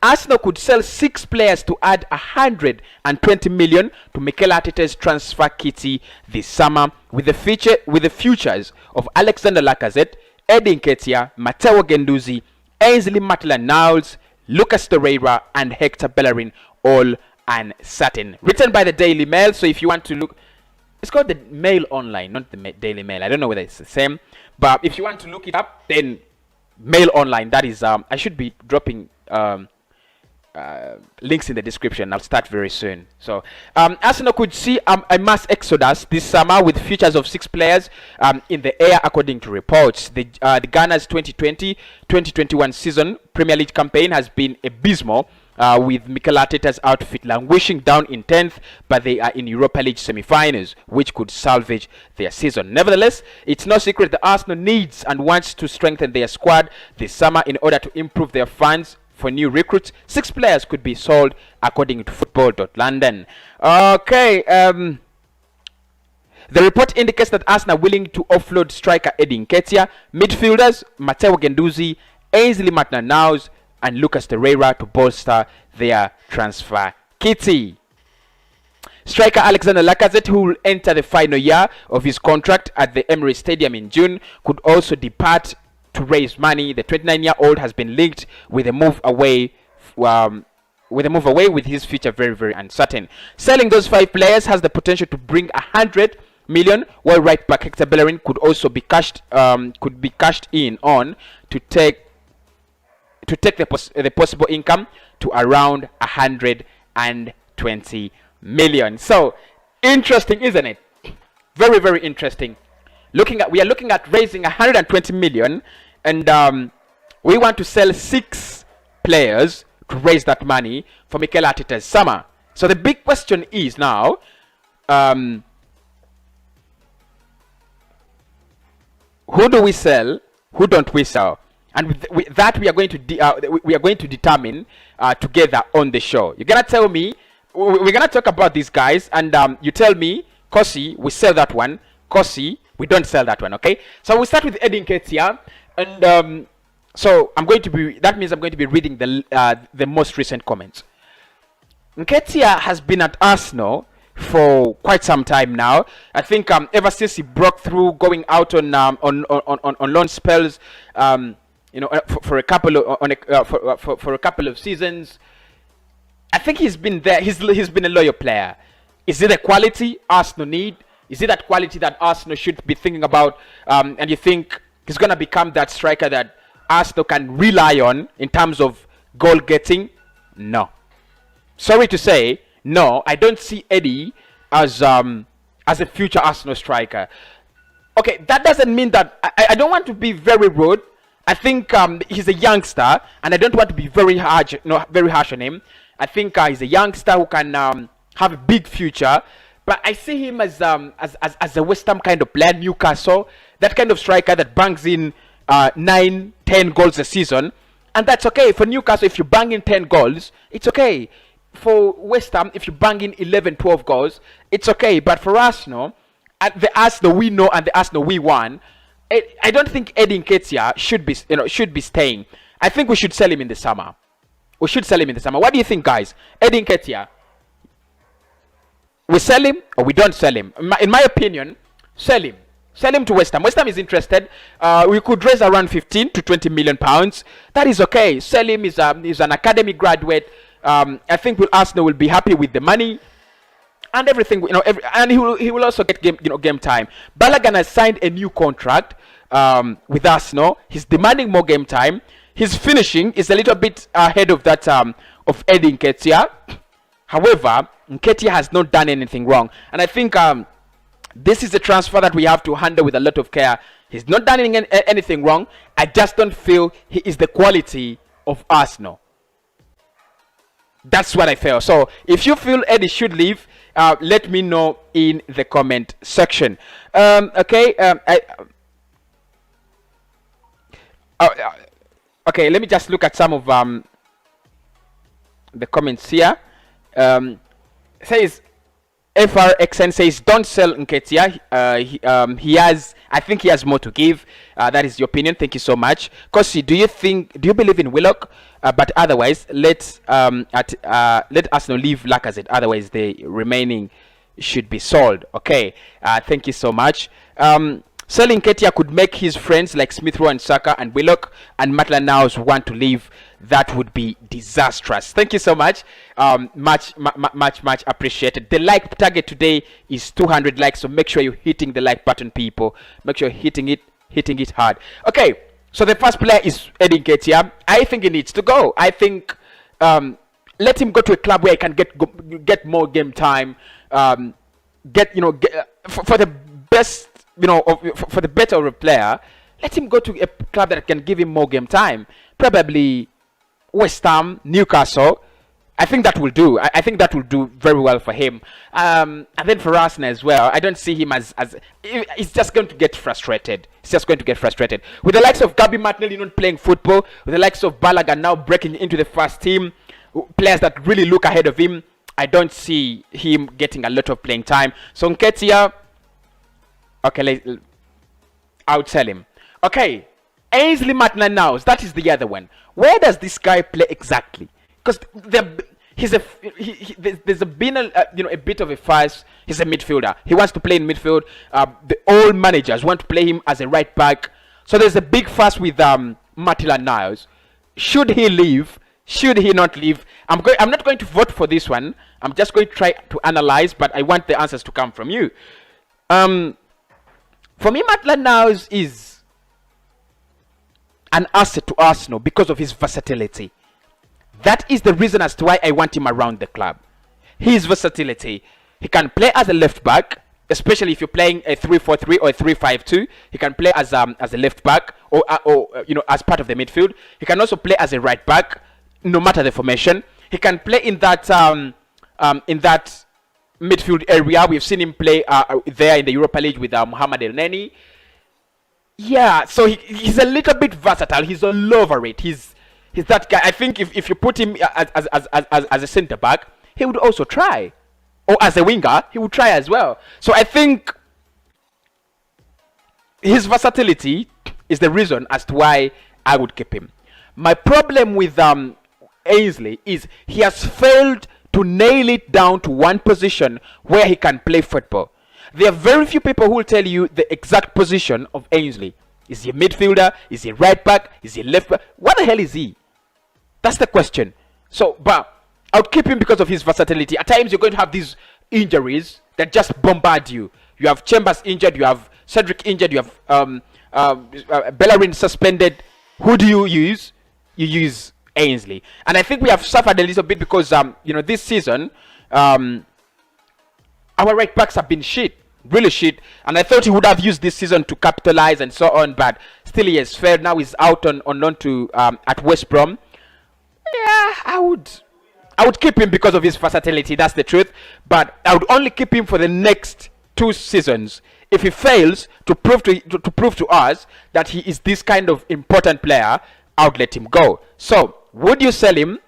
Arsenal could sell 6 players to add 120 million to Mikel Arteta's transfer kitty this summer, with the futures of Alexander Lacazette, Eddie Nketiah, Matteo Guendouzi, Ainsley Maitland-Niles, Lucas Torreira, and Hector Bellerin all uncertain. Written by the Daily Mail. So if you want to look, it's called the Mail Online, not the Daily Mail. I don't know whether it's the same, but if you want to look it up, then Mail Online. That is, I should be dropping links in the description. I'll start very soon. So Arsenal could see a mass exodus this summer, with futures of 6 players in the air, according to reports. The Ghana's 2020-2021 season Premier League campaign has been abysmal, with Mikel Arteta's outfit languishing down in 10th, but they are in Europa League semi-finals, which could salvage their season. Nevertheless, it's no secret that Arsenal needs and wants to strengthen their squad this summer in order to improve their funds for new recruits. 6 players could be sold, according to football.london. Okay, the report indicates that Arsenal are willing to offload striker Eddie Nketiah, midfielders Matteo Guendouzi, Ainsley Maitland-Niles, and Lucas Torreira to bolster their transfer kitty. Striker Alexander Lacazette, who will enter the final year of his contract at the Emirates Stadium in June, could also depart to raise money. The 29-year-old has been linked with a move away. With his future very, very uncertain. Selling those 5 players has the potential to bring 100 million, while right back Hector Bellerin could also be cashed in on to take the possible income to around 120 million. So interesting, isn't it? Very, very interesting. We are looking at raising 120 million, and we want to sell 6 players to raise that money for Mikel Arteta's summer. So the big question is now, who do we sell? Who don't we sell? And with that, we are going to determine together on the show. You're gonna tell me, we're gonna talk about these guys, and you tell me, Kosi, we sell that one. Kosi, we don't sell that one. Okay. So we start with Eddie Nketiah, and so that means I'm going to be reading the most recent comments. Nketiah has been at Arsenal for quite some time now. I think ever since he broke through, going out on loan spells. For a couple of seasons, I think he's been there. He's been a loyal player. Is it a quality Arsenal need? Is it that quality that Arsenal should be thinking about? And you think he's gonna become that striker that Arsenal can rely on in terms of goal getting? No. Sorry to say, no. I don't see Eddie as a future Arsenal striker. Okay, that doesn't mean that I don't want to be very rude. I think he's a youngster, and I don't want to be very harsh on him. I think he's a youngster who can have a big future, but I see him as a West Ham kind of player, Newcastle, that kind of striker that bangs in 9-10 goals a season, and that's okay. For Newcastle, if you bang in 10 goals, it's okay. For West Ham, if you bang in 11-12 goals, it's okay. But for Arsenal, the Arsenal we know and the Arsenal we won, I don't think Eddie Nketiah should be staying. I think we should sell him in the summer. We should sell him in the summer. What do you think, guys? Eddie Nketiah, we sell him or we don't sell him? In my opinion, sell him. Sell him to West Ham. West Ham is interested. We could raise around 15 to 20 million pounds. That is okay. Sell him. He's an academy graduate. I think Arsenal will be happy with the money and everything, and he will also get game time. Balogun has signed a new contract with Arsenal. He's demanding more game time. His finishing is a little bit ahead of that of Eddie Nketiah. However, Nketiah has not done anything wrong, and I think this is a transfer that we have to handle with a lot of care. He's not done anything wrong. I just don't feel he is the quality of Arsenal. That's what I feel. So if you feel Eddie should leave, let me know in the comment section. Okay. Okay, let me just look at some of the comments here. Says FRXN says don't sell Nketiah. I think he has more to give. That is your opinion. Thank you so much. Kosi, do you believe in Willock? But otherwise, let Arsenal leave Lacazette. Otherwise, the remaining should be sold. Okay. Thank you so much. Selling Nketiah could make his friends like Smith Rowe and Saka and Willock and Maitland-Niles want to leave. That would be disastrous. Thank you so much. Much appreciated. The like target today is 200 likes, so make sure you're hitting the like button, people. Make sure you're hitting it hard. Okay, so the first player is Eddie Nketiah. I think he needs to go. I think let him go to a club where he can get more game time. For the best. For the better of a player, let him go to a club that can give him more game time. Probably West Ham, Newcastle. I think that will do. I think that will do very well for him. And then for Arsenal as well, I don't see him as he's just going to get frustrated. He's just going to get frustrated. With the likes of Gabi Martinelli not playing football, with the likes of Balaga now breaking into the first team, players that really look ahead of him, I don't see him getting a lot of playing time. So Nketiah, okay, I would sell him. Okay, Ainsley Maitland-Niles, that is the other one. Where does this guy play exactly? Because there's been a bit of a fuss. He's a midfielder. He wants to play in midfield. The old managers want to play him as a right back. So there's a big fuss with Maitland-Niles. Should he leave? Should he not leave? I'm not going to vote for this one. I'm just going to try to analyze, but I want the answers to come from you. For me, Maitland-Niles is an asset to Arsenal because of his versatility. That is the reason as to why I want him around the club. His versatility. He can play as a left back, especially if you're playing a 3-4-3 or a 3-5-2. He can play as a left back or as part of the midfield. He can also play as a right back, no matter the formation. He can play in that midfield area. We've seen him play there in the Europa League with Mohamed El-Neni. Yeah, so he's a little bit versatile. He's all over it. He's that guy. I think if you put him as a centre back, he would also try, or as a winger, he would try as well. So I think his versatility is the reason as to why I would keep him. My problem with Ainsley is he has failed to nail it down to one position where he can play football. There are very few people who will tell you the exact position of Ainsley. Is he a midfielder? Is he right back? Is he left back? What the hell is he? That's the question. So, but I would keep him because of his versatility. At times you're going to have these injuries that just bombard you. You have Chambers injured, you have Cedric injured, you have Bellerin suspended. Who do you use? You use Ainsley. And I think we have suffered a little bit because this season our right backs have been shit, really shit, and I thought he would have used this season to capitalize and so on, but still he has failed. Now he's out on loan to at West Brom. Yeah, I would keep him because of his versatility, that's the truth, but I would only keep him for the next 2 seasons. If he fails to prove to us that he is this kind of important player, I would let him go. So would you sell him?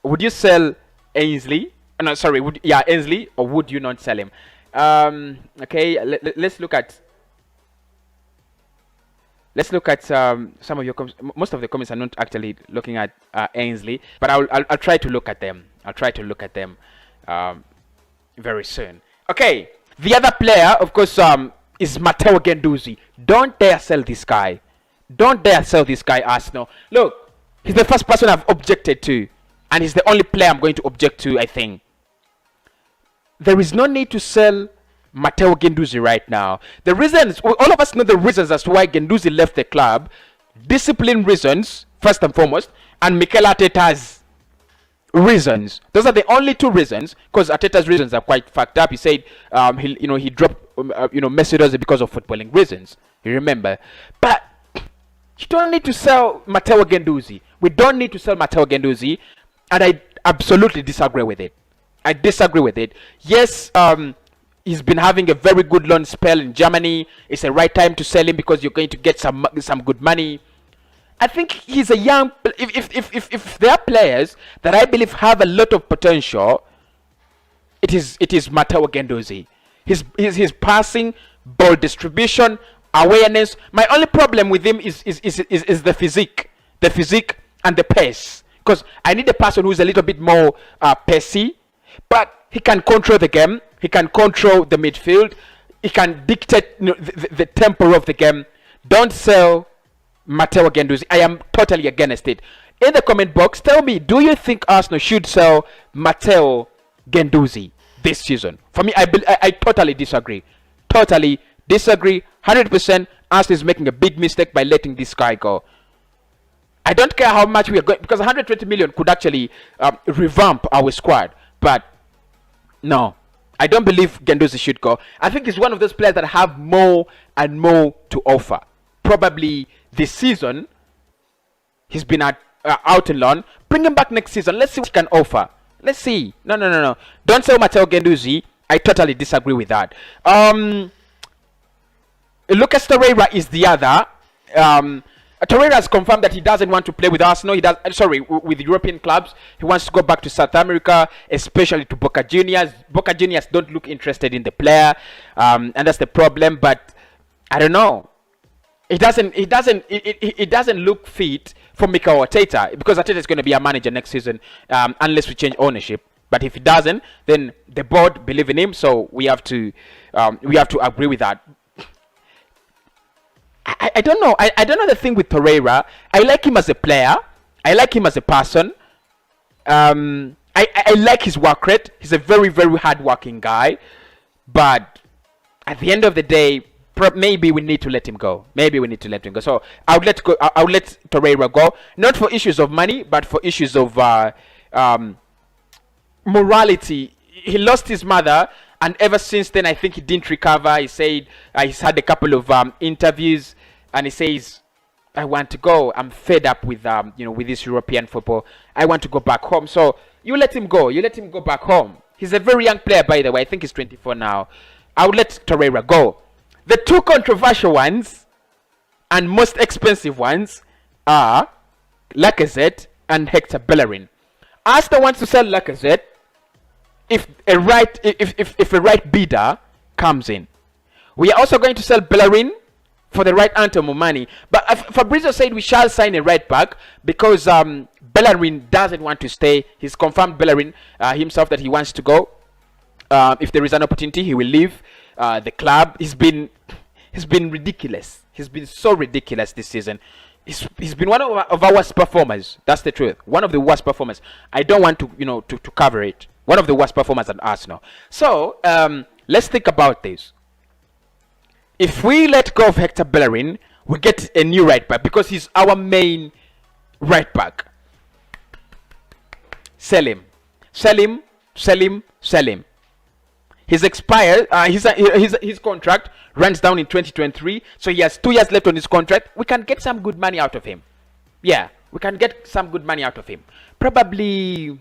Would you sell Ainsley? No, sorry, Ainsley, or would you not sell him? Okay, let's look at some of your comments. Most of the comments are not actually looking at Ainsley, but I'll try to look at them. I'll try to look at them very soon. Okay, the other player, of course, is Matteo Guendouzi. Don't dare sell this guy. Don't dare sell this guy, Arsenal. Look, he's the first person I've objected to, and he's the only player I'm going to object to, I think. There is no need to sell Matteo Guendouzi right now. The reasons, all of us know the reasons as to why Guendouzi left the club. Discipline reasons, first and foremost, and Mikel Arteta's reasons. Those are the only 2 reasons, because Arteta's reasons are quite fucked up. He said he dropped Mesut Ozil because of footballing reasons. You remember? But you don't need to sell Matteo Guendouzi. We don't need to sell Matteo Guendouzi, and I absolutely disagree with it. I disagree with it. Yes, he's been having a very good loan spell in Germany. It's the right time to sell him because you're going to get some good money. I think he's a young. If there are players that I believe have a lot of potential, it is Matteo Guendouzi. His passing, ball distribution, awareness. My only problem with him is the physique and the pace. Because I need a person who's a little bit more pacey, but he can control the game. He can control the midfield. He can dictate the tempo of the game. Don't sell Matteo Guendouzi. I am totally against it. In the comment box, tell me, do you think Arsenal should sell Matteo Guendouzi this season? For me, I totally disagree. Totally disagree. 100%. Arsenal is making a big mistake by letting this guy go. I don't care how much we are going, because 120 million could actually revamp our squad. But no, I don't believe Guendouzi should go. I think he's one of those players that have more and more to offer. Probably this season, he's been out in loan. Bring him back next season. Let's see what he can offer. Let's see. No. Don't sell Matteo Guendouzi. I totally disagree with that. Lucas Torreira is the other. Torreira has confirmed that he doesn't want to play with Arsenal. With European clubs. He wants to go back to South America, especially to Boca Juniors. Boca Juniors don't look interested in the player, and that's the problem. But I don't know. It doesn't look fit for Mikel Arteta, because Arteta is going to be a manager next season, unless we change ownership. But if he doesn't, then the board believe in him, so we have to agree with that. I don't know. I don't know the thing with Torreira. I like him as a player. I like him as a person. I like his work rate. He's a very, very hard-working guy. But at the end of the day, maybe we need to let him go. So I would let Torreira go, not for issues of money, but for issues of morality. He lost his mother, and ever since then, I think he didn't recover. He said he's had a couple of interviews, and he says, "I want to go. I'm fed up with with this European football. I want to go back home." So you let him go. You let him go back home. He's a very young player, by the way. I think he's 24 now. I would let Torreira go. The two controversial ones and most expensive ones are Lacazette and Hector Bellerin. Arsenal wants to sell Lacazette if a right bidder comes in. We are also going to sell Bellerin for the right amount of money. But Fabrizio said we shall sign a right back because Bellerin doesn't want to stay. He's confirmed, Bellerin himself, that he wants to go. If there is an opportunity, he will leave the club. He's been ridiculous. He's been so ridiculous this season. He's been one of our worst performers. That's the truth. One of the worst performers. I don't want to to cover it. One of the worst performers at Arsenal. So let's think about this. If we let go of Hector Bellerin, we get a new right back because he's our main right back. Sell him. Sell him. Sell him. Sell him. He's expired. His contract runs down in 2023, so he has 2 years left on his contract. We can get some good money out of him. Yeah, we can get some good money out of him. Probably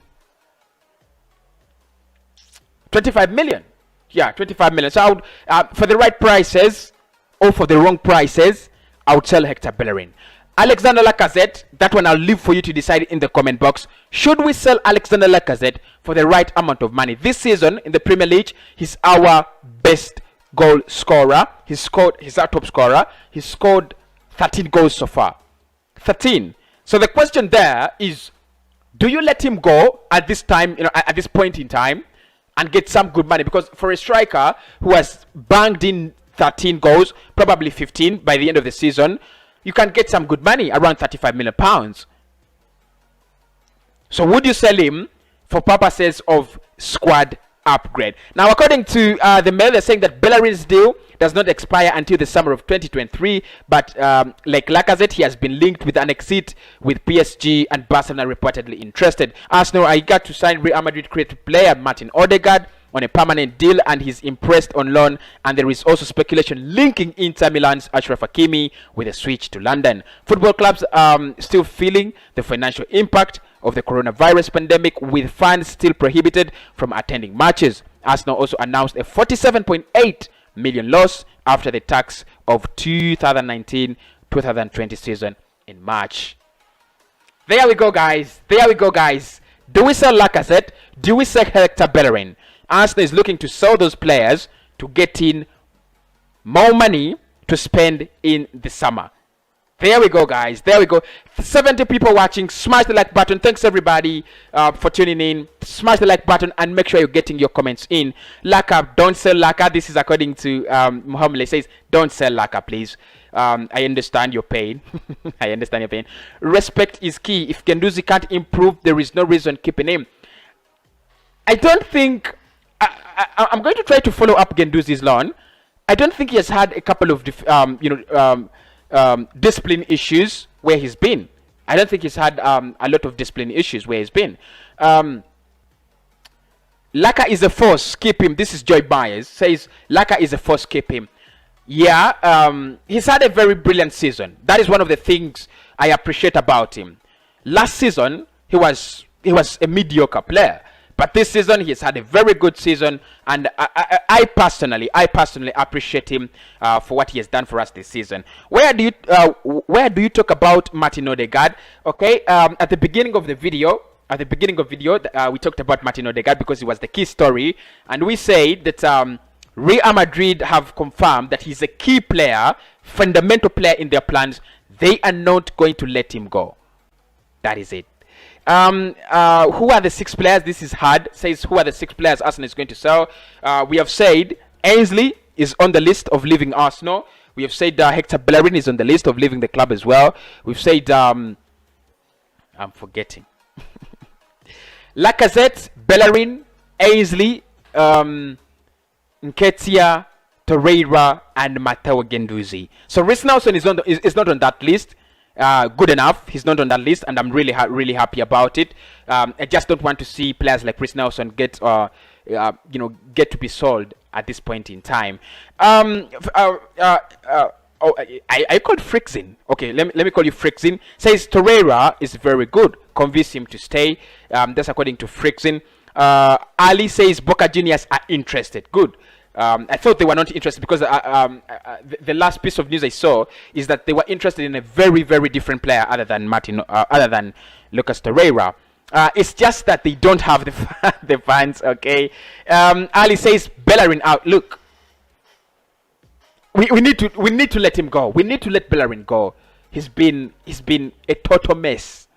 25 million. Yeah, 25 million. So I would, for the right prices or for the wrong prices, I would sell Hector Bellerin. Alexander Lacazette, that one I'll leave for you to decide in the comment box. Should we sell Alexander Lacazette for the right amount of money? This season in the Premier League, he's our best goal scorer. He's our top scorer. He scored 13 goals so far. 13. So the question there is, do you let him go at this time, at this point in time, and get some good money? Because for a striker who has banged in 13 goals, probably 15 by the end of the season, you can get some good money, around 35 million pounds. So would you sell him for purposes of squad upgrade? Now, according to the Mail, they're saying that Bellerin's deal does not expire until the summer of 2023. But like Lacazette, he has been linked with an exit with PSG, and Barcelona reportedly interested. Arsenal are eager to sign Real Madrid creative player Martin Odegaard on a permanent deal, and he's impressed on loan. And there is also speculation linking Inter Milan's Achraf Hakimi with a switch to London. Football clubs still feeling the financial impact of the coronavirus pandemic, with fans still prohibited from attending matches. Arsenal also announced a 47.8 million loss after the tax of 2019-2020 season in March. There we go, guys. There we go, guys. Do we sell Lacazette? Do we sell Hector Bellerin? Arsenal is looking to sell those players to get in more money to spend in the summer. There we go, guys. There we go. 70 people watching. Smash the like button. Thanks, everybody, for tuning in. Smash the like button and make sure you're getting your comments in. Laka, don't sell Laka. This is according to Muhammad. Says, don't sell Laka, please. I understand your pain. I understand your pain. Respect is key. If Guendouzi can't improve, there is no reason keeping him. I don't think... I'm going to try to follow up Guendouzi's loan. I don't think he has had a couple of discipline issues where he's been. I don't think he's had a lot of discipline issues where he's been. Laka is a force, keep him. This is Joy Myers says Laka is a force, keep him. Yeah, he's had a very brilliant season. That is one of the things I appreciate about him. Last season he was a mediocre player. But this season, he's had a very good season, and I personally appreciate him for what he has done for us this season. Where do you talk about Martin Odegaard? Okay, at the beginning of the video, we talked about Martin Odegaard because he was the key story, and we said that Real Madrid have confirmed that he's a key player, fundamental player in their plans. They are not going to let him go. That is it. Who are the 6 players? This is hard. Says who are the 6 players Arsenal is going to sell? We have said Ainsley is on the list of leaving Arsenal. We have said Hector Bellerin is on the list of leaving the club as well. We've said I'm forgetting. Lacazette, Bellerin, Ainsley, Nketiah, Torreira, and Matteo Guendouzi. So Reiss Nelson is not on that list. Good enough. He's not on that list, and I'm really happy about it. I just don't want to see players like Reiss Nelson get to be sold at this point in time. I called Frickzin. Okay, let me call you Frickzin. Says Torreira is very good. Convince him to stay. That's according to Frickzin. Ali says Boca Juniors are interested. Good. I thought they were not interested because the last piece of news I saw is that they were interested in a very, very different player other than Lucas Torreira. It's just that they don't have the fans. Okay. Ali says Bellerin out. Look, we need to let him go. We need to let Bellerin go. He's been a total mess.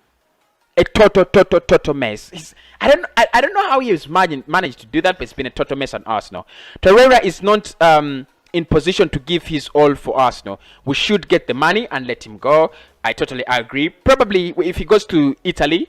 A total mess. I don't know how he has managed to do that, but it's been a total mess on Arsenal. Torreira is not in position to give his all for Arsenal. We should get the money and let him go. I totally agree. Probably if he goes to Italy,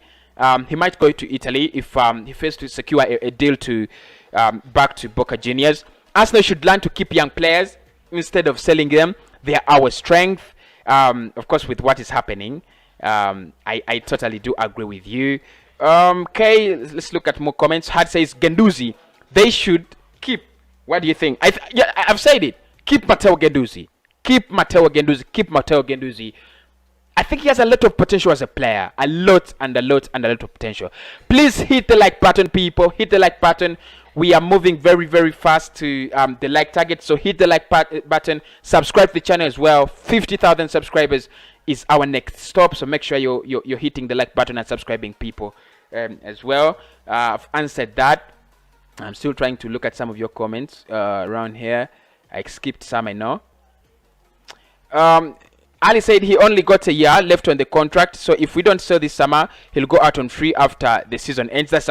he might go to Italy if he fails to secure a deal to back to Boca Juniors. Arsenal should learn to keep young players instead of selling them. They are our strength. Of course, with what is happening. I totally do agree with you. Okay, let's look at more comments. Had says Guendouzi, they should keep. What do you think? I've said it. Keep Matteo Guendouzi. Keep Matteo Guendouzi. I think he has a lot of potential as a player. A lot of potential. Please hit the like button, people. Hit the like button. We are moving very, very fast to the like target. So hit the like button. Subscribe to the channel as well. 50,000 subscribers is our next stop. So make sure you're hitting the like button and subscribing, people, as well. I've answered that. I'm still trying to look at some of your comments around here. I skipped some, I know. Ali said he only got a year left on the contract, so if we don't sell this summer, he'll go out on free after the season ends. That's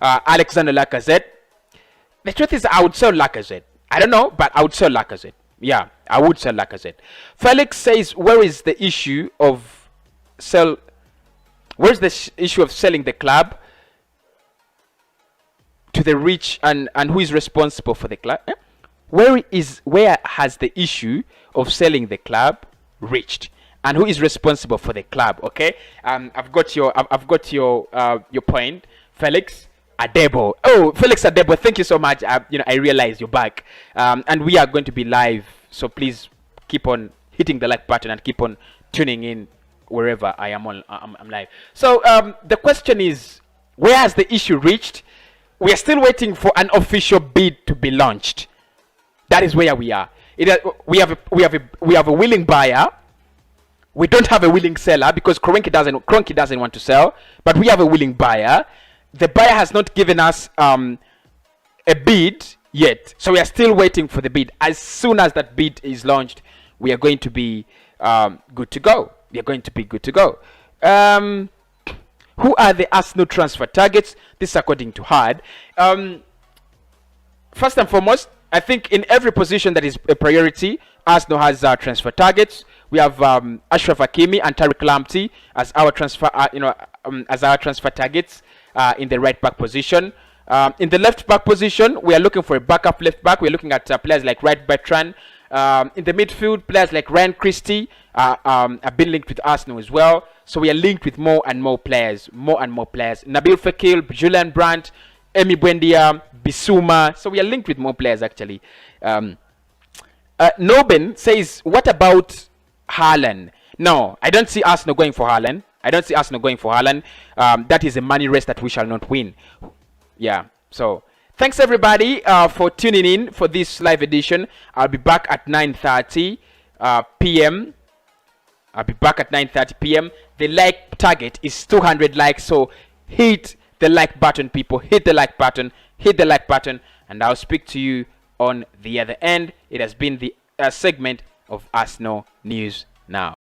Alexander Lacazette. The truth is, I would sell Lacazette. I don't know, but I would sell Lacazette. Yeah, I would sell Lacazette. Felix says, where is the issue of selling the club to the rich, and who is responsible for the club? Where has the issue of selling the club reached, and who is responsible for the club? Okay, I've got your point, Felix Adebo. Oh, Felix Adebo, thank you so much. I realize you're back, and we are going to be live, so please keep on hitting the like button and keep on tuning in wherever I am I'm live. So the question is, where has the issue reached? We are still waiting for an official bid to be launched. That is where we are. We have a willing buyer. We don't have a willing seller because Kroenke doesn't want to sell. But we have a willing buyer. The buyer has not given us a bid yet. So we are still waiting for the bid. As soon as that bid is launched, we are going to be good to go. We are going to be good to go. Who are the Arsenal transfer targets? This is according to Hard. First and foremost, I think in every position that is a priority, Arsenal has transfer targets. We have Ashraf Hakimi and Tariq Lamptey as our transfer, as our transfer targets in the right back position. In the left back position, we are looking for a backup left back. We are looking at players like Wright Bertrand. In the midfield, players like Ryan Christie have been linked with Arsenal as well. So we are linked with more and more players. Nabil Fekir, Julian Brandt, Emi Buendia, Bissouma. So we are linked with more players actually. Noben says, what about Haaland? No, I don't see Arsenal going for Haaland. That is a money race that we shall not win. Yeah, so thanks everybody for tuning in for this live edition. I'll be back at 9:30 p.m. The like target is 200 likes, so hit the like button, people. Hit the like button, and I'll speak to you on the other end. It has been the segment of Arsenal News Now.